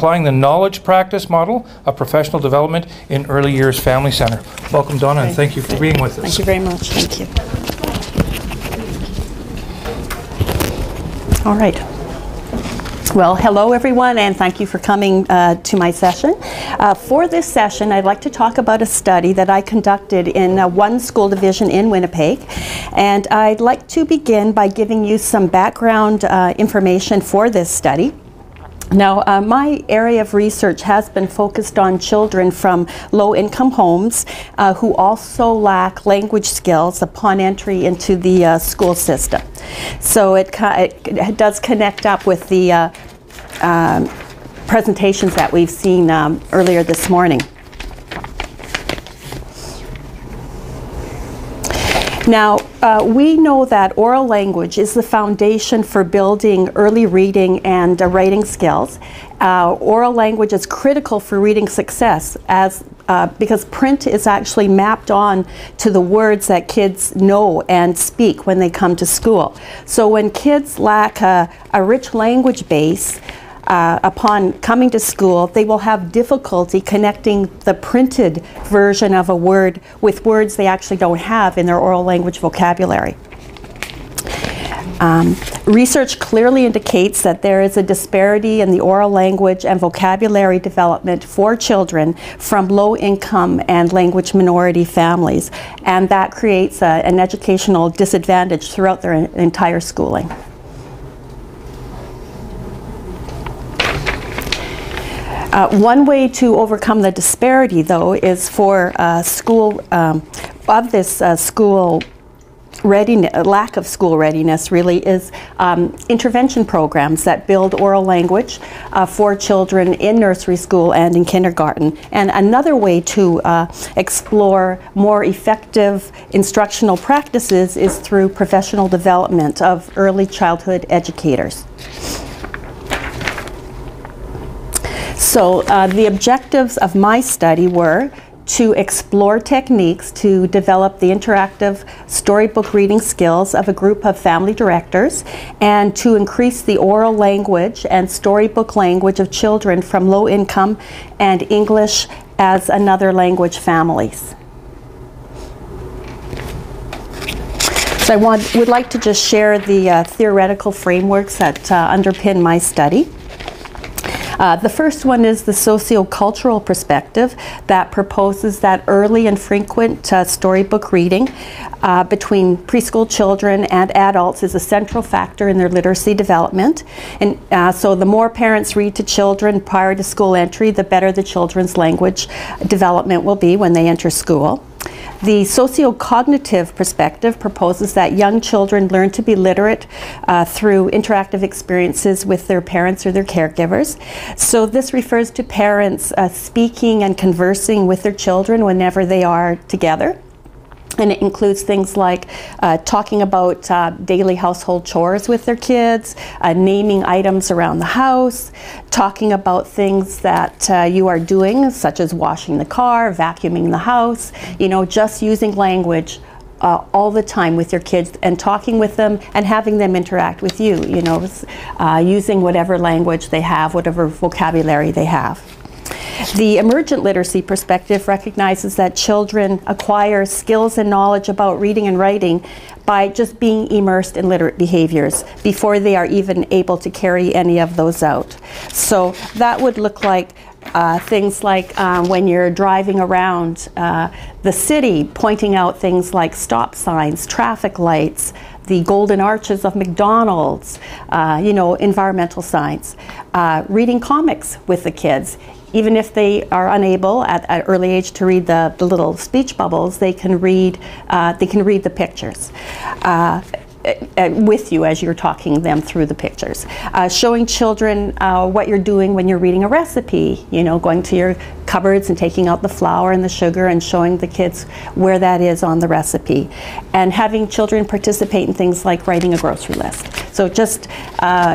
Applying the Knowledge Practice Model of Professional Development in Early Years Family Center. Welcome, Donna, and thank you for being with us. Thank you very much. Thank you. All right. Well, hello everyone, and thank you for coming to my session. For this session, I'd like to talk about a study that I conducted in one school division in Winnipeg. And I'd like to begin by giving you some background information for this study. Now, my area of research has been focused on children from low-income homes who also lack language skills upon entry into the school system. So it does connect up with the presentations that we've seen earlier this morning. Now, we know that oral language is the foundation for building early reading and writing skills. Oral language is critical for reading success because print is actually mapped on to the words that kids know and speak when they come to school. So when kids lack a rich language base, upon coming to school, they will have difficulty connecting the printed version of a word with words they actually don't have in their oral language vocabulary. Research clearly indicates that there is a disparity in the oral language and vocabulary development for children from low-income and language minority families, and that creates an educational disadvantage throughout their entire schooling. One way to overcome the disparity, though, is for school lack of school readiness really is intervention programs that build oral language for children in nursery school and in kindergarten. And another way to explore more effective instructional practices is through professional development of early childhood educators. So the objectives of my study were to explore techniques to develop the interactive storybook reading skills of a group of family directors and to increase the oral language and storybook language of children from low income and English as another language families. So I would like to just share the theoretical frameworks that underpin my study. The first one is the sociocultural perspective that proposes that early and frequent storybook reading between preschool children and adults is a central factor in their literacy development. And so the more parents read to children prior to school entry, the better the children's language development will be when they enter school. The sociocognitive perspective proposes that young children learn to be literate through interactive experiences with their parents or their caregivers. So this refers to parents speaking and conversing with their children whenever they are together. And it includes things like talking about daily household chores with their kids, naming items around the house, talking about things that you are doing, such as washing the car, vacuuming the house, you know, just using language all the time with your kids and talking with them and having them interact with you, you know, using whatever language they have, whatever vocabulary they have. The emergent literacy perspective recognizes that children acquire skills and knowledge about reading and writing by just being immersed in literate behaviors before they are even able to carry any of those out. So that would look like things like when you're driving around the city, pointing out things like stop signs, traffic lights, the golden arches of McDonald's, you know, environmental signs. Reading comics with the kids. Even if they are unable at an early age to read the little speech bubbles, they can read the pictures with you as you're talking them through the pictures. Showing children what you're doing when you're reading a recipe, you know, going to your cupboards and taking out the flour and the sugar and showing the kids where that is on the recipe. And having children participate in things like writing a grocery list. So just,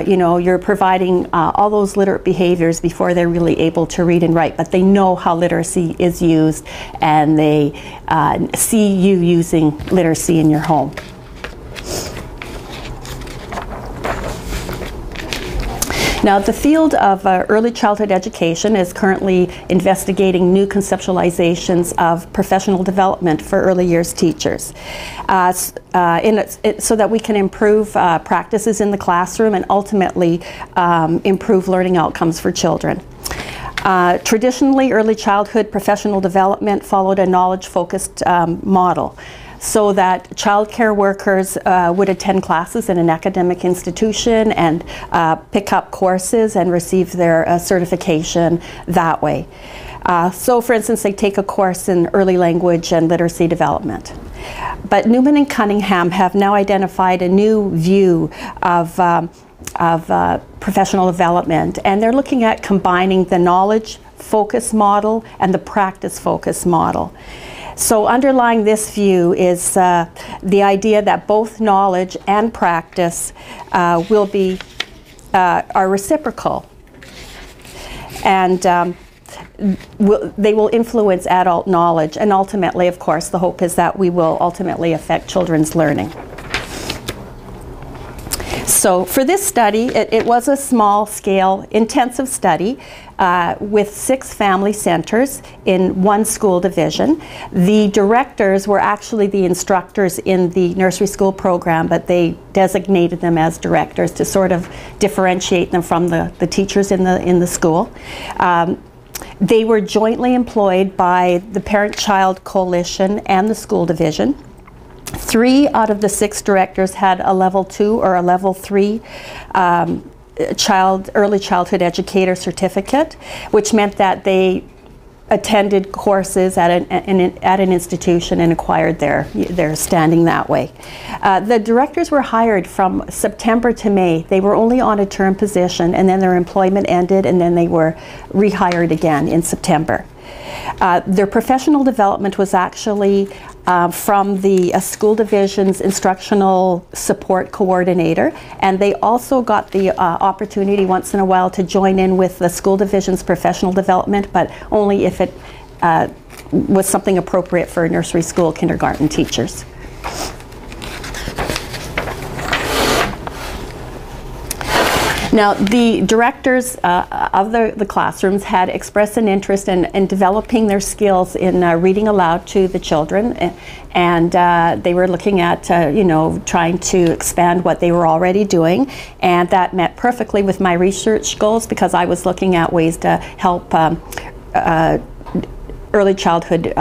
you know, you're providing all those literate behaviors before they're really able to read and write, but they know how literacy is used and they see you using literacy in your home. Now, the field of early childhood education is currently investigating new conceptualizations of professional development for early years teachers so that we can improve practices in the classroom and ultimately improve learning outcomes for children. Traditionally, early childhood professional development followed a knowledge-focused model, so that child care workers would attend classes in an academic institution and pick up courses and receive their certification that way. So for instance, they take a course in early language and literacy development. But Newman and Cunningham have now identified a new view of professional development, and they're looking at combining the knowledge focus model and the practice focus model. So underlying this view is the idea that both knowledge and practice are reciprocal, and they will influence adult knowledge, and ultimately, of course, the hope is that we will ultimately affect children's learning. So for this study, it was a small-scale, intensive study with 6 family centers in 1 school division. The directors were actually the instructors in the nursery school program, but they designated them as directors to sort of differentiate them from the teachers in the school. They were jointly employed by the Parent-Child Coalition and the school division. 3 out of the 6 directors had a level 2 or a level 3 early childhood educator certificate, which meant that they attended courses at an institution and acquired their standing that way. The directors were hired from September to May. They were only on a term position, and then their employment ended, and then they were rehired again in September. Their professional development was actually from the school division's instructional support coordinator, and they also got the opportunity once in a while to join in with the school division's professional development, but only if it was something appropriate for nursery school kindergarten teachers. Now, the directors of the classrooms had expressed an interest in developing their skills in reading aloud to the children, and they were looking at, trying to expand what they were already doing, and that met perfectly with my research goals because I was looking at ways to help early childhood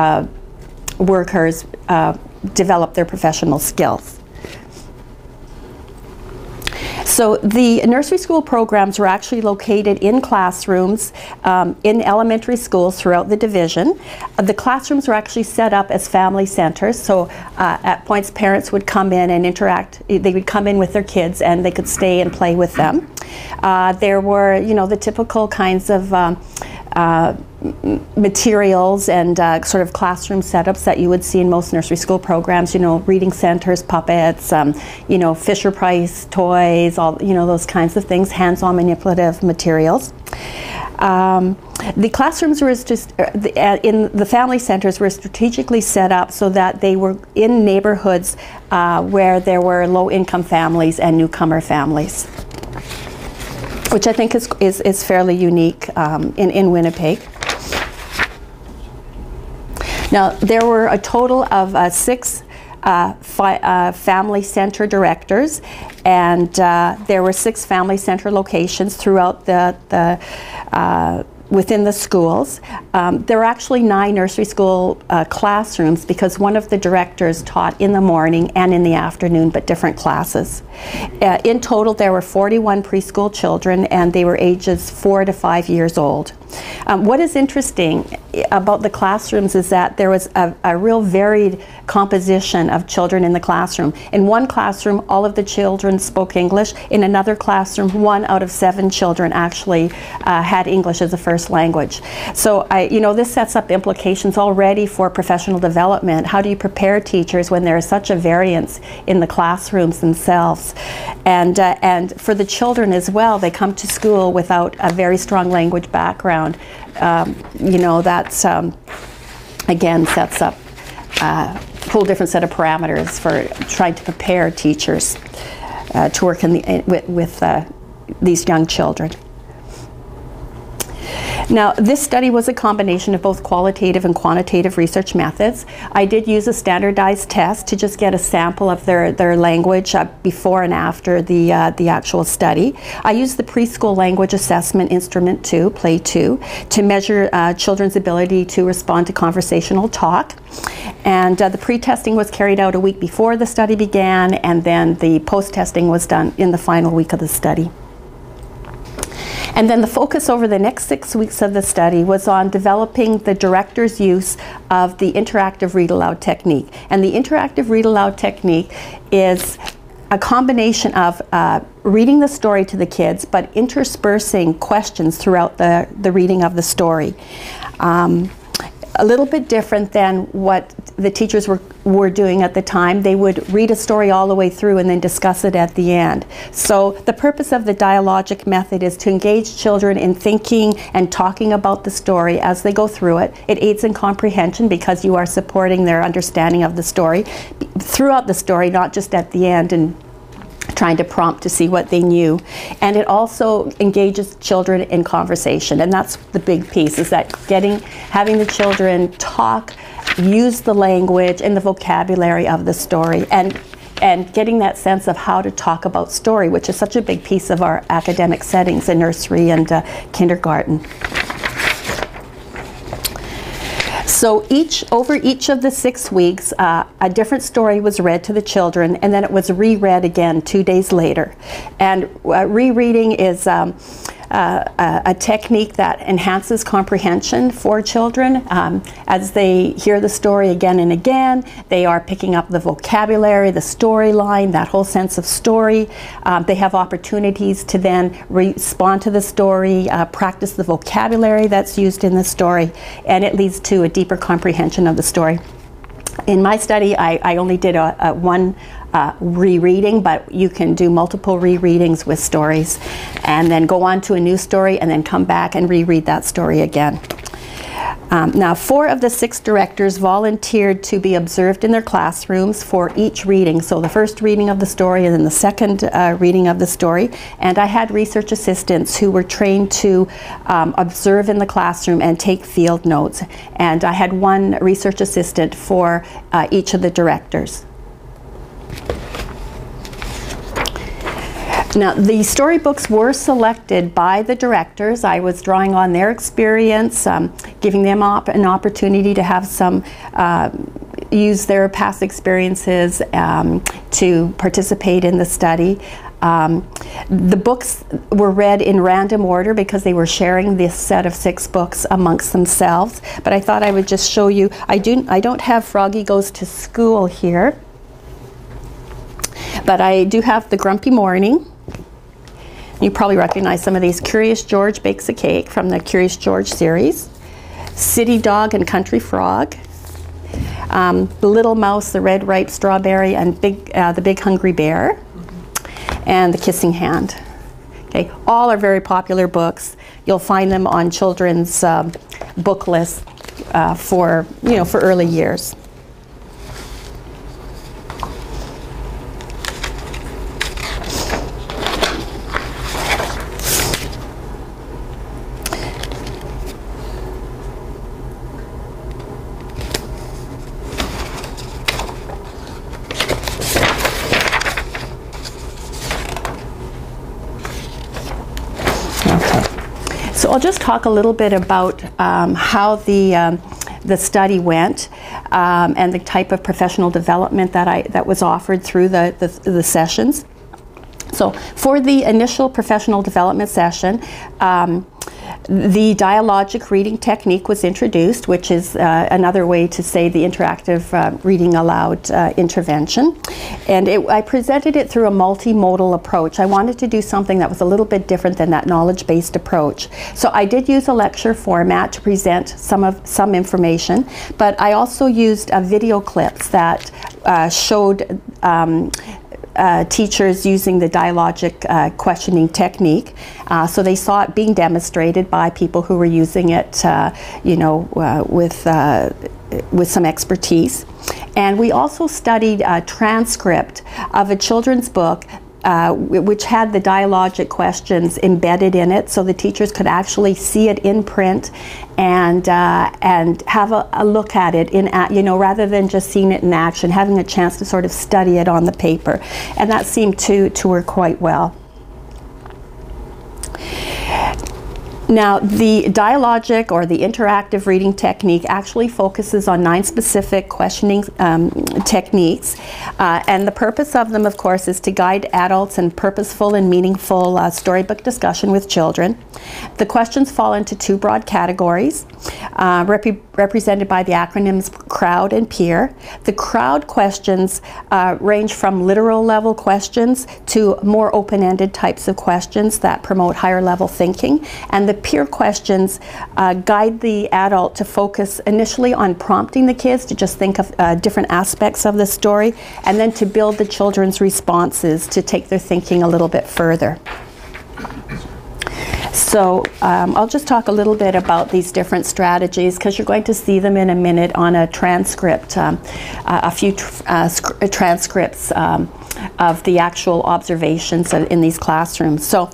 workers develop their professional skills. So the nursery school programs were actually located in classrooms in elementary schools throughout the division. The classrooms were actually set up as family centers, so at points parents would come in and interact. They would come in with their kids and they could stay and play with them. There were, the typical kinds of materials and sort of classroom setups that you would see in most nursery school programs, reading centers, puppets, Fisher Price toys, all, those kinds of things, hands-on manipulative materials. The classrooms were just, in the family centers were strategically set up so that they were in neighborhoods where there were low-income families and newcomer families, which I think is fairly unique in Winnipeg. Now, there were a total of 6 family center directors, and there were 6 family center locations throughout within the schools. There were actually 9 nursery school classrooms because one of the directors taught in the morning and in the afternoon, but different classes. In total, there were 41 preschool children, and they were ages 4 to 5 years old. What is interesting about the classrooms is that there was a real varied composition of children in the classroom. In one classroom, all of the children spoke English. In another classroom, 1 out of 7 children actually had English as a first language. So, this sets up implications already for professional development. How do you prepare teachers when there is such a variance in the classrooms themselves? And for the children as well, they come to school without a very strong language background. That's again sets up a whole different set of parameters for trying to prepare teachers to work with these young children. Now, this study was a combination of both qualitative and quantitative research methods. I did use a standardized test to just get a sample of their language before and after the actual study. I used the preschool language assessment instrument 2, Play 2, to measure children's ability to respond to conversational talk. And the pre-testing was carried out a week before the study began, and then the post-testing was done in the final week of the study. And then the focus over the next 6 weeks of the study was on developing the director's use of the interactive read-aloud technique. And the interactive read-aloud technique is a combination of reading the story to the kids, but interspersing questions throughout the reading of the story. A little bit different than what the teachers were doing at the time. They would read a story all the way through and then discuss it at the end. So the purpose of the dialogic method is to engage children in thinking and talking about the story as they go through it. It aids in comprehension because you are supporting their understanding of the story throughout the story, not just at the end and trying to prompt to see what they knew. And it also engages children in conversation, and that's the big piece, is that having the children talk, use the language and the vocabulary of the story, and getting that sense of how to talk about story, which is such a big piece of our academic settings in nursery and kindergarten. So over each of the 6 weeks, a different story was read to the children, and then it was reread again 2 days later. And rereading is a technique that enhances comprehension for children. As they hear the story again and again, they are picking up the vocabulary, the storyline, that whole sense of story. They have opportunities to then respond to the story, practice the vocabulary that's used in the story, and it leads to a deeper comprehension of the story. In my study, I only did one rereading, but you can do multiple rereadings with stories and then go on to a new story and then come back and reread that story again. Now, 4 of the 6 directors volunteered to be observed in their classrooms for each reading. So the first reading of the story and then the second reading of the story. And I had research assistants who were trained to observe in the classroom and take field notes. And I had one research assistant for each of the directors. Now, the storybooks were selected by the directors. I was drawing on their experience, giving them an opportunity to have some, use their past experiences to participate in the study. The books were read in random order because they were sharing this set of 6 books amongst themselves. But I thought I would just show you, I don't have Froggy Goes to School here, but I do have The Grumpy Morning. You probably recognize some of these. Curious George Bakes a Cake from the Curious George series. City Dog and Country Frog. The Little Mouse, the Red Ripe Strawberry, and the Big Hungry Bear. And The Kissing Hand. Okay, all are very popular books. You'll find them on children's book lists for early years. So I'll just talk a little bit about how the study went and the type of professional development that was offered through the sessions. So for the initial professional development session, the dialogic reading technique was introduced, which is another way to say the interactive reading aloud intervention. And I presented it through a multimodal approach. I wanted to do something that was a little bit different than that knowledge-based approach. So I did use a lecture format to present some information, but I also used video clips that showed teachers using the dialogic questioning technique. So they saw it being demonstrated by people who were using it, with some expertise. And we also studied a transcript of a children's book which had the dialogic questions embedded in it, so the teachers could actually see it in print and have a look at it rather than just seeing it in action, having a chance to sort of study it on the paper, and that seemed to work quite well. Now, the dialogic or the interactive reading technique actually focuses on 9 specific questioning techniques, and the purpose of them, of course, is to guide adults in purposeful and meaningful storybook discussion with children. The questions fall into 2 broad categories, represented by the acronyms crowd and peer. The crowd questions range from literal level questions to more open-ended types of questions that promote higher level thinking, and the peer questions guide the adult to focus initially on prompting the kids to just think of different aspects of the story, and then to build the children's responses to take their thinking a little bit further. So I'll just talk a little bit about these different strategies, because you're going to see them in a minute on a transcript, a few transcripts of the actual observations in these classrooms. So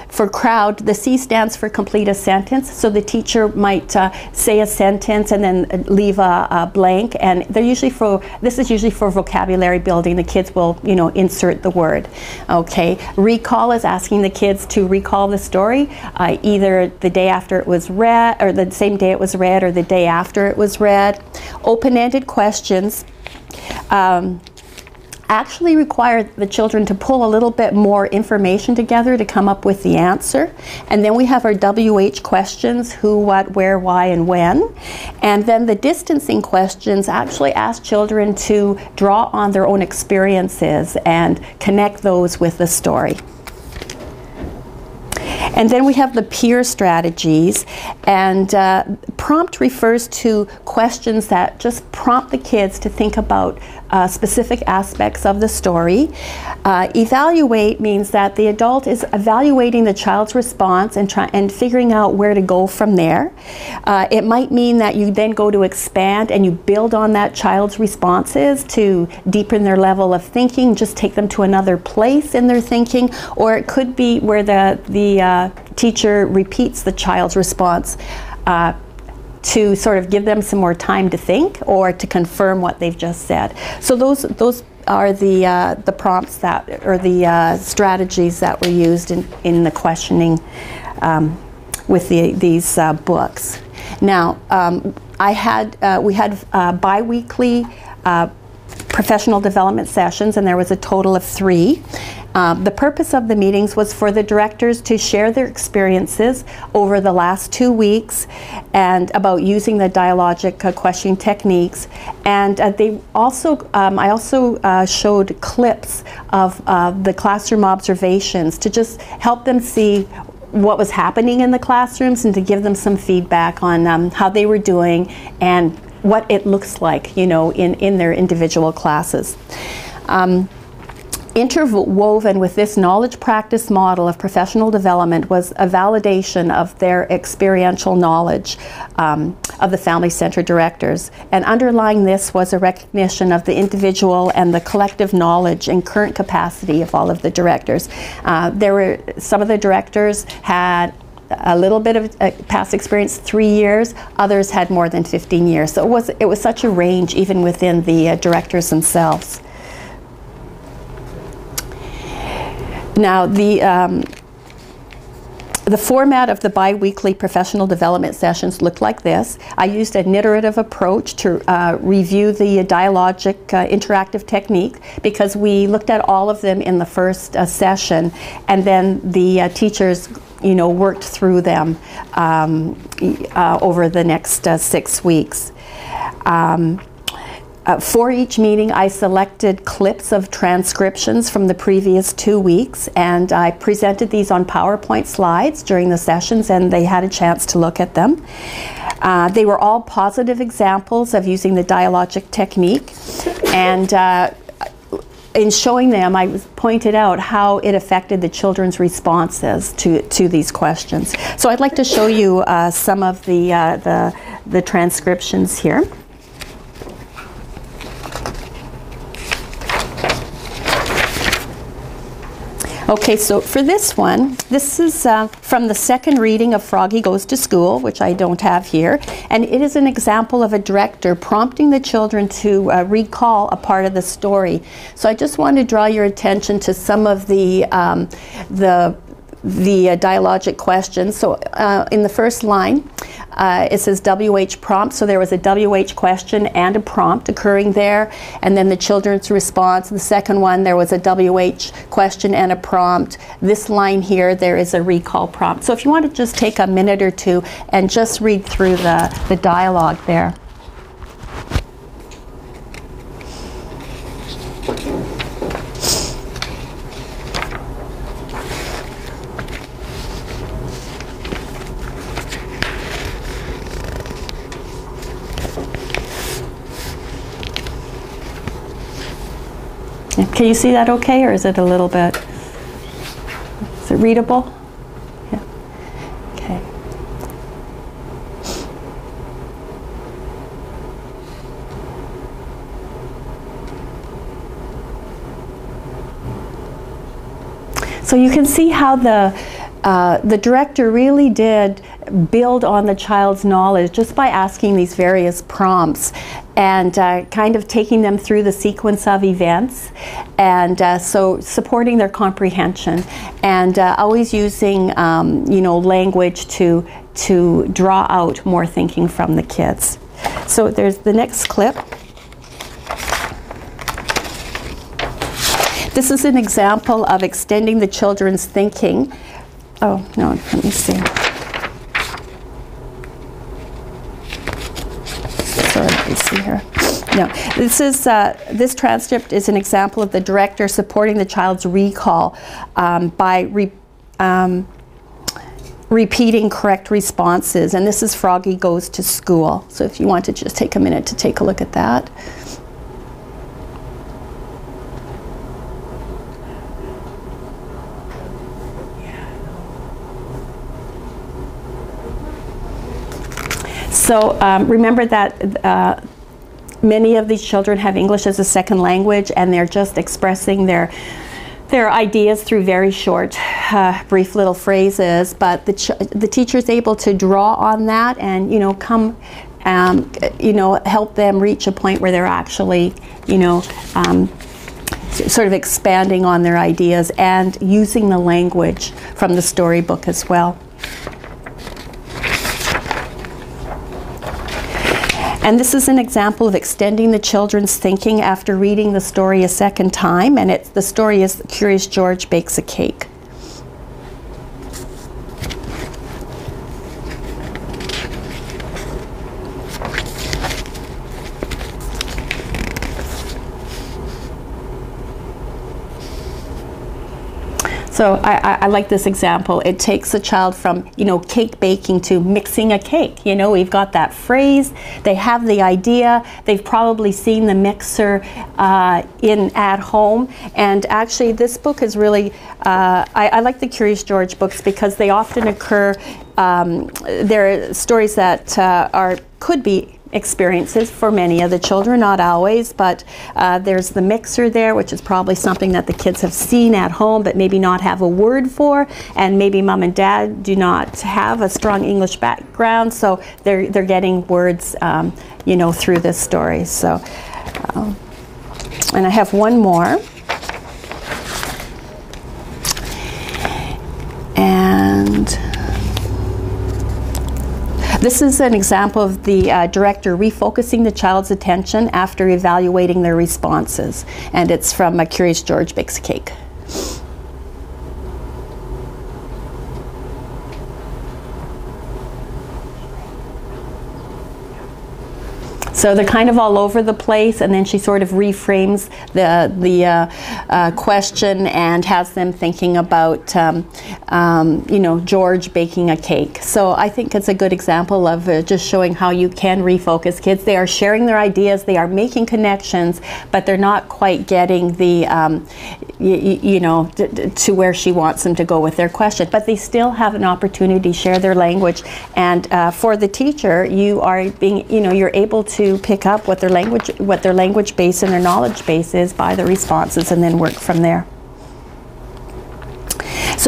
for crowd, the C stands for complete a sentence. So the teacher might say a sentence and then leave a blank, and this is usually for vocabulary building. The kids will, insert the word. Okay. Recall is asking the kids to recall the story, either the day after it was read, or the same day it was read, or the day after it was read. Open-ended questions actually require the children to pull a little bit more information together to come up with the answer. And then we have our WH questions: who, what, where, why, and when. And then the distancing questions actually ask children to draw on their own experiences and connect those with the story. And then we have the peer strategies, and prompt refers to questions that just prompt the kids to think about specific aspects of the story. Evaluate means that the adult is evaluating the child's response and figuring out where to go from there. It might mean that you then go to expand and you build on that child's responses to deepen their level of thinking, just take them to another place in their thinking, or it could be where the teacher repeats the child's response to sort of give them some more time to think, or to confirm what they've just said. So those are the prompts or the strategies that were used in the questioning with these books. Now, we had bi-weekly professional development sessions, and there was a total of 3. The purpose of the meetings was for the directors to share their experiences over the last 2 weeks and about using the dialogic questioning techniques. And I also showed clips of the classroom observations to just help them see what was happening in the classrooms and to give them some feedback on how they were doing and what it looks like, in their individual classes. Interwoven with this knowledge practice model of professional development was a validation of their experiential knowledge of the family center directors. And underlying this was a recognition of the individual and the collective knowledge and current capacity of all of the directors. Some of the directors had a little bit of past experience, 3 years. Others had more than 15 years. So it was such a range even within the directors themselves. Now, the format of the bi-weekly professional development sessions looked like this. I used an iterative approach to review the dialogic interactive technique, because we looked at all of them in the first session, and then the teachers worked through them over the next 6 weeks. For each meeting, I selected clips of transcriptions from the previous 2 weeks, and I presented these on PowerPoint slides during the sessions, and they had a chance to look at them. They were all positive examples of using the dialogic technique, and in showing them, I pointed out how it affected the children's responses to these questions. So I'd like to show you some of the transcriptions here. Okay, so for this one, this is from the second reading of Froggy Goes to School, which I don't have here, and it is an example of a director prompting the children to recall a part of the story. So I just want to draw your attention to some of the dialogic questions. So in the first line, it says WH prompt, so there was a WH question and a prompt occurring there, and then the children's response. The second one, there was a WH question and a prompt. This line here, there is a recall prompt. So if you want to just take a minute or two and just read through the dialogue there. Can you see that okay, or is it a little bit, is it readable? Yeah. Okay. So you can see how the director really did build on the child's knowledge just by asking these various prompts and kind of taking them through the sequence of events, and so supporting their comprehension, and always using language to draw out more thinking from the kids. So there's the next clip. This is an example of extending the children's thinking. Oh, no, let me see. Sorry, let me see here. No, this transcript is an example of the director supporting the child's recall by repeating correct responses. And this is Froggy Goes to School. So if you want to just take a minute to take a look at that. So remember that many of these children have English as a second language, and they're just expressing their ideas through very short, brief little phrases. But the teacher is able to draw on that and help them reach a point where they're actually sort of expanding on their ideas and using the language from the storybook as well. And this is an example of extending the children's thinking after reading the story a second time, and the story is Curious George Bakes a Cake. So I like this example. It takes a child from, cake baking to mixing a cake. We've got that phrase, they have the idea, they've probably seen the mixer at home. And actually this book is really, I like the Curious George books because they often occur, they're stories that could be experiences for many of the children, not always, but there's the mixer there, which is probably something that the kids have seen at home but maybe not have a word for, and maybe mom and dad do not have a strong English background, so they're getting words through this story. So and I have one more, and this is an example of the director refocusing the child's attention after evaluating their responses. And it's from Curious George Bakes a Cake. So they're kind of all over the place, and then she sort of reframes the question and has them thinking about, George baking a cake. So I think it's a good example of just showing how you can refocus kids. They are sharing their ideas, they are making connections, but they're not quite getting the, to where she wants them to go with their question. But they still have an opportunity to share their language, and for the teacher, you are being, you're able to pick up what their language base and their knowledge base is by the responses, and then work from there.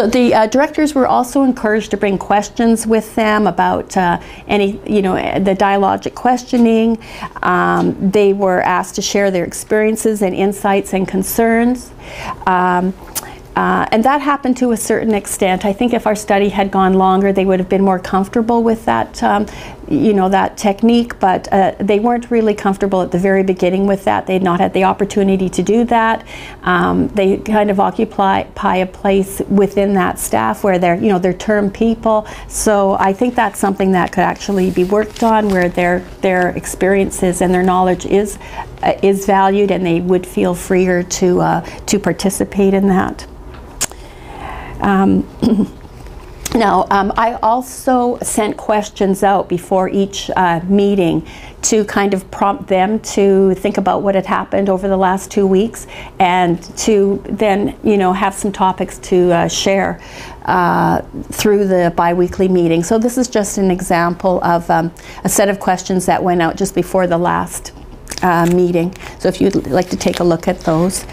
So the directors were also encouraged to bring questions with them about any, the dialogic questioning. They were asked to share their experiences and insights and concerns. And that happened to a certain extent. I think if our study had gone longer, they would have been more comfortable with that, that technique, but they weren't really comfortable at the very beginning with that. They had not had the opportunity to do that. They kind of occupy a place within that staff where they're term people. So I think that's something that could actually be worked on, where their experiences and their knowledge is valued, and they would feel freer to participate in that. Now, I also sent questions out before each meeting to kind of prompt them to think about what had happened over the last 2 weeks, and to then, have some topics to share through the bi-weekly meeting. So this is just an example of a set of questions that went out just before the last meeting. So if you'd like to take a look at those.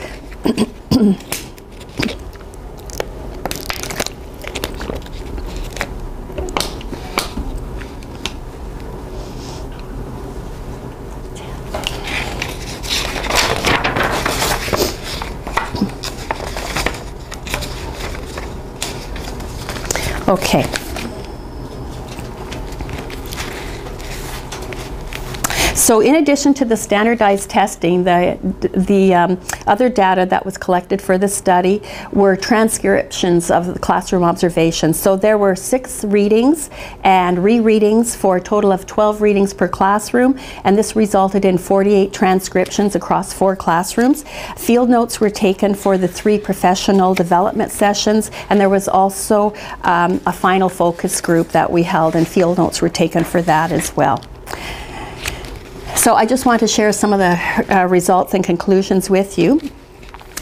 Okay. So in addition to the standardized testing, the other data that was collected for the study were transcriptions of the classroom observations. So there were 6 readings and rereadings for a total of 12 readings per classroom, and this resulted in 48 transcriptions across 4 classrooms. Field notes were taken for the 3 professional development sessions, and there was also a final focus group that we held, and field notes were taken for that as well. So I just want to share some of the results and conclusions with you.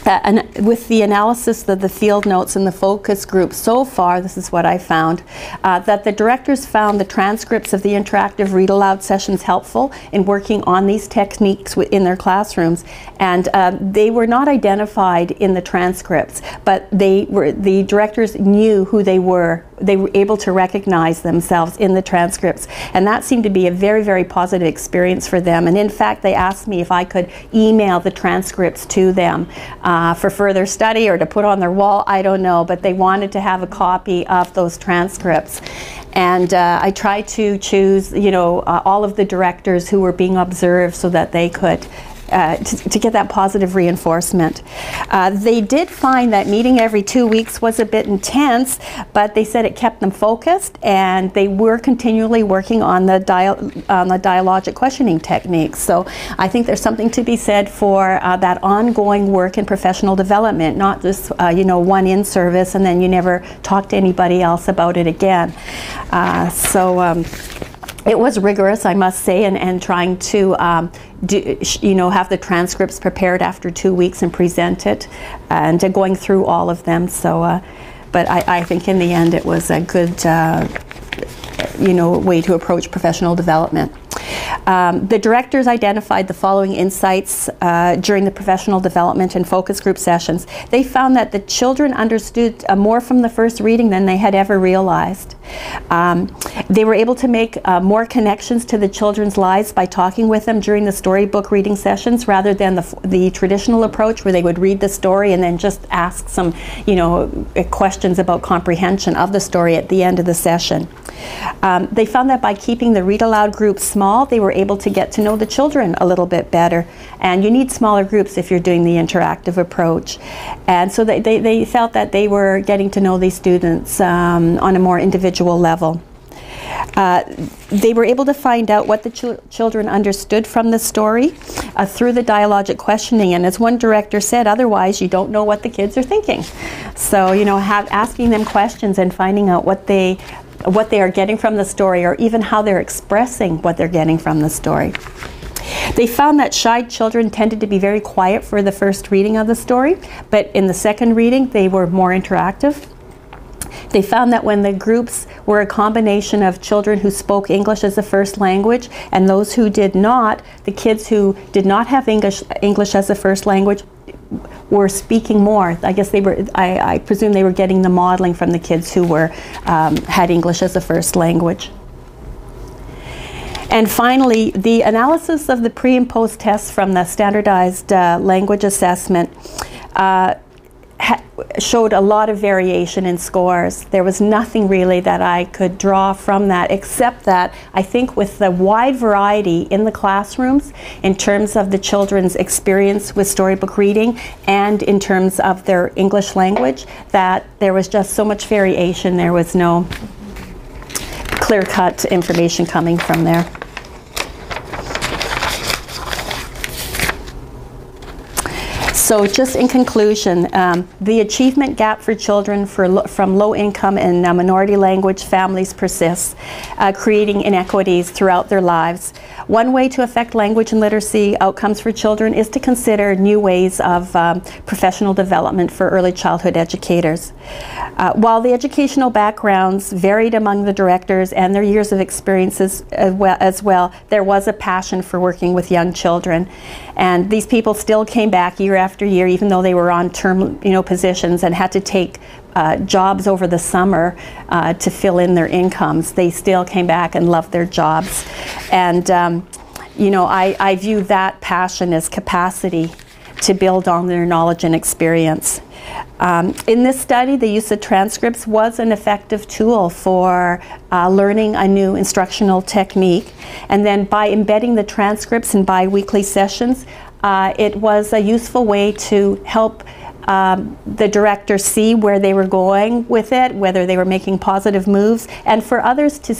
And with the analysis of the field notes and the focus group so far, this is what I found, that the directors found the transcripts of the interactive read aloud sessions helpful in working on these techniques in their classrooms. And they were not identified in the transcripts, but the directors knew who they were. They were able to recognize themselves in the transcripts, and that seemed to be a very, very positive experience for them. And in fact, they asked me if I could email the transcripts to them for further study or to put on their wall. I don't know, but they wanted to have a copy of those transcripts. And I tried to choose, all of the directors who were being observed so that they could to get that positive reinforcement. They did find that meeting every 2 weeks was a bit intense, but they said it kept them focused, and they were continually working on the dialogic questioning techniques. So I think there's something to be said for that ongoing work in professional development, not just one in-service and then you never talk to anybody else about it again. It was rigorous, I must say, and trying to have the transcripts prepared after 2 weeks and present it, and going through all of them. So, but I think in the end it was a good, way to approach professional development. The directors identified the following insights during the professional development and focus group sessions. They found that the children understood more from the first reading than they had ever realized. They were able to make more connections to the children's lives by talking with them during the storybook reading sessions, rather than the traditional approach where they would read the story and then just ask some questions about comprehension of the story at the end of the session. They found that by keeping the read aloud group small, they were able to get to know the children a little bit better. And you need smaller groups if you're doing the interactive approach. And so they felt that they were getting to know these students on a more individual level. They were able to find out what the children understood from the story through the dialogic questioning, and as one director said, otherwise you don't know what the kids are thinking. So asking them questions and finding out what they are getting from the story, or even how they're expressing what they're getting from the story. They found that shy children tended to be very quiet for the first reading of the story, but in the second reading they were more interactive. They found that when the groups were a combination of children who spoke English as a first language and those who did not, the kids who did not have English as a first language were speaking more. I guess they were, I presume they were getting the modeling from the kids who were, had English as a first language. And finally, the analysis of the pre and post tests from the standardized language assessment showed a lot of variation in scores. There was nothing really that I could draw from that, except that I think with the wide variety in the classrooms in terms of the children's experience with storybook reading and in terms of their English language, that there was just so much variation. There was no clear-cut information coming from there. So just in conclusion, the achievement gap for children from low-income and minority language families persists, creating inequities throughout their lives. One way to affect language and literacy outcomes for children is to consider new ways of professional development for early childhood educators. While the educational backgrounds varied among the directors and their years of experiences as well, there was a passion for working with young children. And these people still came back year after year, even though they were on term, positions and had to take jobs over the summer to fill in their incomes. They still came back and loved their jobs. And, I view that passion as capacity to build on their knowledge and experience. In this study, the use of transcripts was an effective tool for learning a new instructional technique. And then by embedding the transcripts in bi-weekly sessions, it was a useful way to help the director see where they were going with it, whether they were making positive moves, and for others to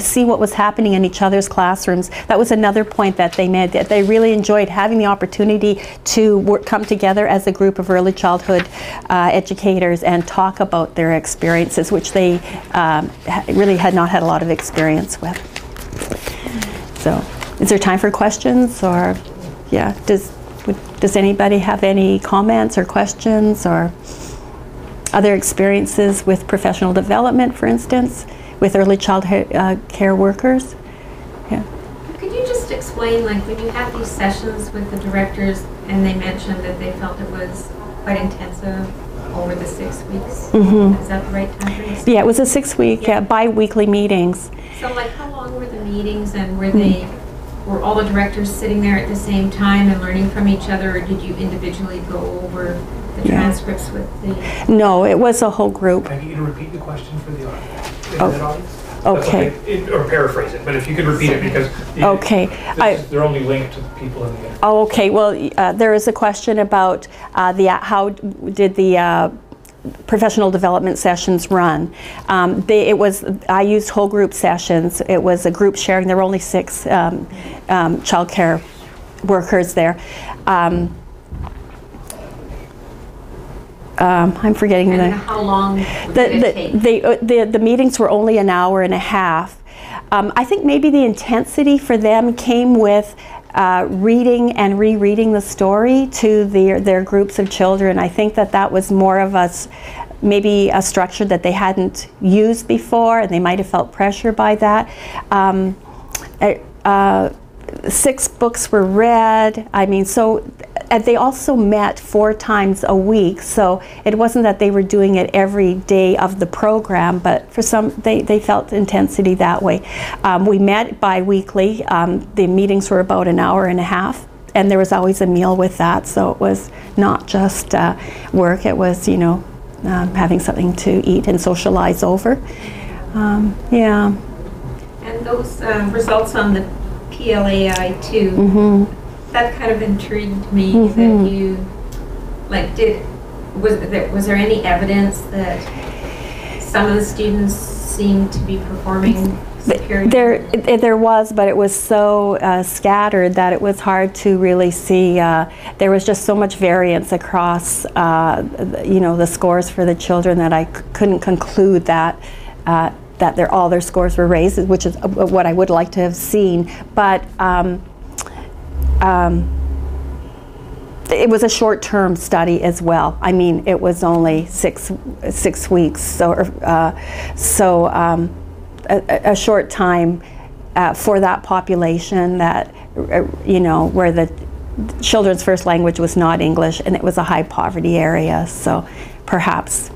see what was happening in each other's classrooms. That was another point that they made, that they really enjoyed having the opportunity to come together as a group of early childhood educators and talk about their experiences, which they really had not had a lot of experience with. So, is there time for questions, or, yeah, does anybody have any comments or questions or other experiences with professional development, for instance, with early childhood care workers? Yeah. Could you just explain, like, when you had these sessions with the directors and they mentioned that they felt it was quite intensive over the 6 weeks? Mm-hmm. Is that the right time for you? Yeah, it was a 6-week bi-weekly meetings. So, like, how long were the meetings, and were they... Were all the directors sitting there at the same time and learning from each other, or did you individually go over the transcripts with the... No, it was a whole group. Can I get you to repeat the question for the audience? Okay. Or paraphrase it, but if you could repeat it, because they're only linked to the people in the internet. Oh, okay. Well, there is a question about how did the professional development sessions run. I used whole group sessions. It was a group sharing. There were only 6 child care workers there. I'm forgetting how long did it take? The meetings were only an hour and a half. I think maybe the intensity for them came with reading and rereading the story to their groups of children. I think that was more of maybe a structure that they hadn't used before, and they might have felt pressure by that. 6 books were read. I mean, so they also met 4 times a week, so it wasn't that they were doing it every day of the program, but for some, they felt intensity that way. We met bi-weekly. The meetings were about an hour and a half, and there was always a meal with that, so it was not just work. It was, having something to eat and socialize over. Yeah. And those results on the PLAI2, that kind of intrigued me, that you, like, was there any evidence that some of the students seemed to be performing superior? There was, but it was so scattered that it was hard to really see. There was just so much variance across, the scores for the children, that I couldn't conclude that all their scores were raised, which is what I would like to have seen. But it was a short-term study as well. I mean, it was only six weeks, so a short time for that population that, where children's first language was not English, and it was a high poverty area, so perhaps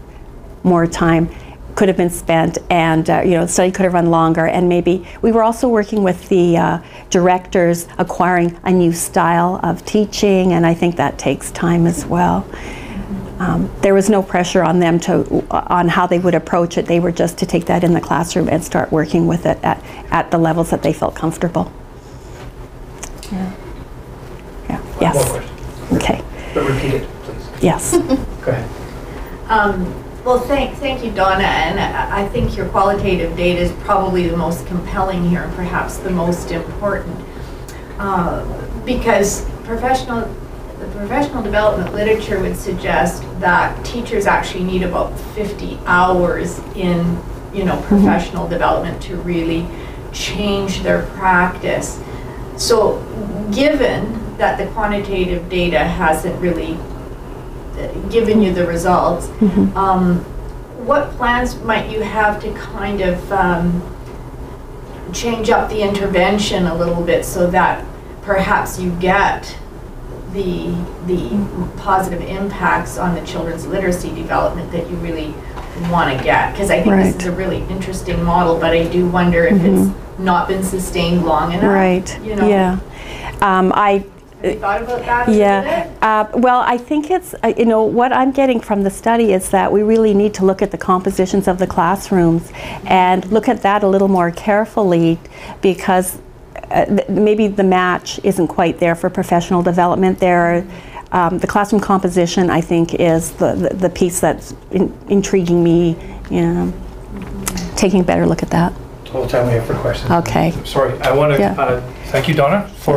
more time could have been spent, and the study could have run longer, and maybe we were also working with the directors acquiring a new style of teaching, and I think that takes time as well. There was no pressure on them on how they would approach it. They were just to take that in the classroom and start working with it at the levels that they felt comfortable. Yeah. One more Yes. question. Okay. But repeat it, please. Yes. Go ahead. Well, thank you, Donna, and I think your qualitative data is probably the most compelling here and perhaps the most important because the professional development literature would suggest that teachers actually need about 50 hours in, professional development to really change their practice. So, given that the quantitative data hasn't really given you the results, what plans might you have to kind of change up the intervention a little bit so that perhaps you get the positive impacts on the children's literacy development that you really want to get? Because I think this is a really interesting model, but I do wonder if it's not been sustained long enough. Right. Yeah. Have you thought about that a little bit? Well, I think it's, what I'm getting from the study is that we really need to look at the compositions of the classrooms and look at that a little more carefully, because maybe the match isn't quite there for professional development. The classroom composition, I think, is the piece that's intriguing me, taking a better look at that. All the time we have for questions. Okay. Sorry, I want to thank you, Donna, for